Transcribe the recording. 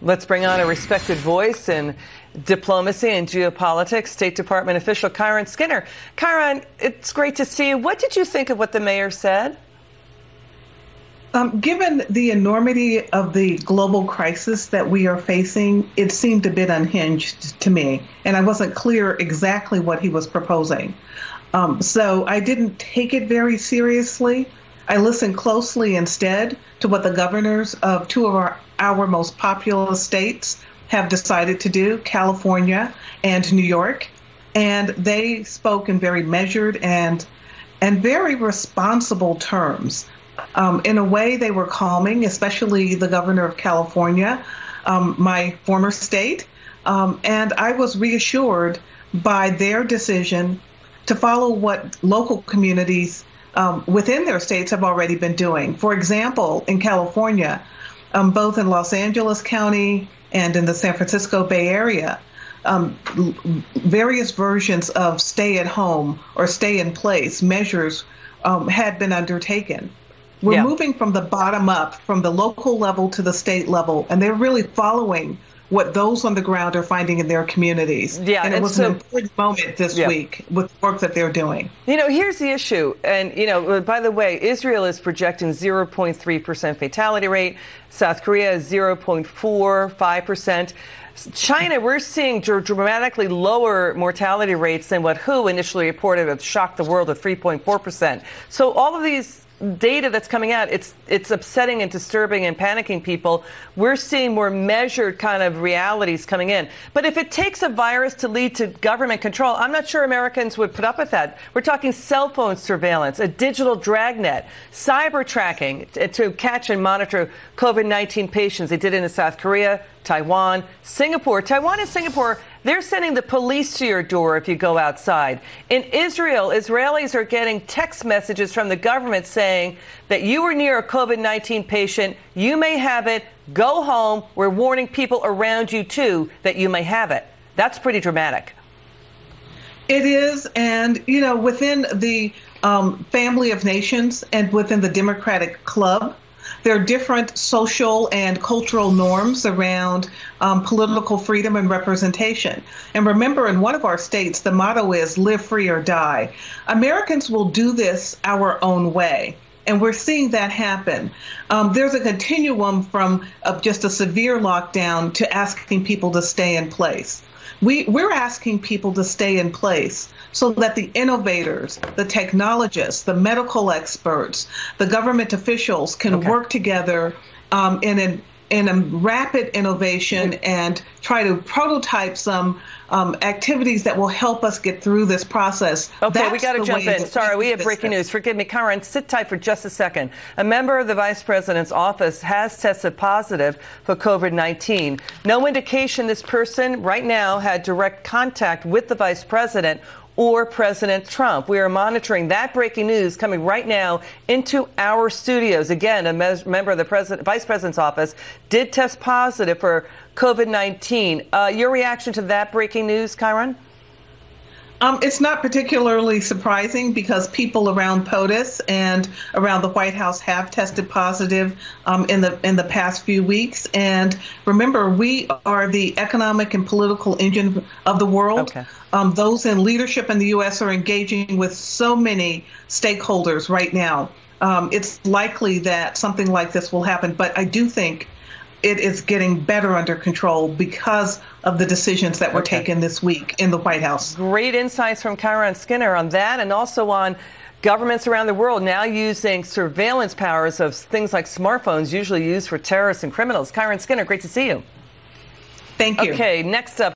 Let's bring on a respected voice in diplomacy and geopolitics, State Department official Kiron Skinner. Kiron, it's great to see you. What did you think of what the mayor said? Given the enormity of the global crisis that we are facing, it seemed a bit unhinged to me, and I wasn't clear exactly what he was proposing. So I didn't take it very seriously. I listened closely instead to what the governors of two of our most populous states have decided to do, California and New York. And they spoke in very measured and very responsible terms. In a way, they were calming, especially the governor of California, my former state. And I was reassured by their decision to follow what local communities within their states have already been doing. For example, in California, both in Los Angeles County and in the San Francisco Bay Area, various versions of stay-at-home or stay-in-place measures had been undertaken. We're moving from the bottom up, from the local level to the state level, and they're really following what those on the ground are finding in their communities. And it was an important moment this week with the work that they're doing. You know, here's the issue. And, you know, by the way, Israel is projecting 0.3% fatality rate. South Korea is 0.45%. China, we're seeing dramatically lower mortality rates than what WHO initially reported that shocked the world at 3.4%. So all of these data that's coming out, it's upsetting and disturbing and panicking people. We're seeing more measured kind of realities coming in. But if it takes a virus to lead to government control, I'm not sure Americans would put up with that. We're talking cell phone surveillance, a digital dragnet, cyber tracking to catch and monitor COVID-19 patients. They did it in South Korea, Taiwan, Singapore. Taiwan and Singapore, they're sending the police to your door if you go outside. In Israel, Israelis are getting text messages from the government saying that you were near a COVID-19 patient, you may have it, go home. We're warning people around you, too, that you may have it. That's pretty dramatic. It is. And, you know, within the family of nations and within the Democratic Club, there are different social and cultural norms around political freedom and representation. And remember, in one of our states, the motto is live free or die. Americans will do this our own way. And we're seeing that happen. There's a continuum from just a severe lockdown to asking people to stay in place. We're asking people to stay in place so that the innovators, the technologists, the medical experts, the government officials can work together in a rapid innovation and try to prototype some activities that will help us get through this process. Okay, we got to jump in. Sorry, we have breaking news. Forgive me, Kiron, sit tight for just a second. A member of the Vice President's office has tested positive for COVID-19. No indication this person right now had direct contact with the Vice President or President Trump. We are monitoring that breaking news coming right now into our studios. Again, a member of the Vice President's office did test positive for COVID-19. Your reaction to that breaking news, Kiron? It's not particularly surprising because people around POTUS and around the White House have tested positive in the past few weeks. And remember, we are the economic and political engine of the world. Those in leadership in the U.S. are engaging with so many stakeholders right now. It's likely that something like this will happen, but I do think it is getting better under control because of the decisions that were taken this week in the White House. Great insights from Kiron Skinner on that, and also on governments around the world now using surveillance powers of things like smartphones, usually used for terrorists and criminals. Kiron Skinner, great to see you. Thank you. Okay, next up.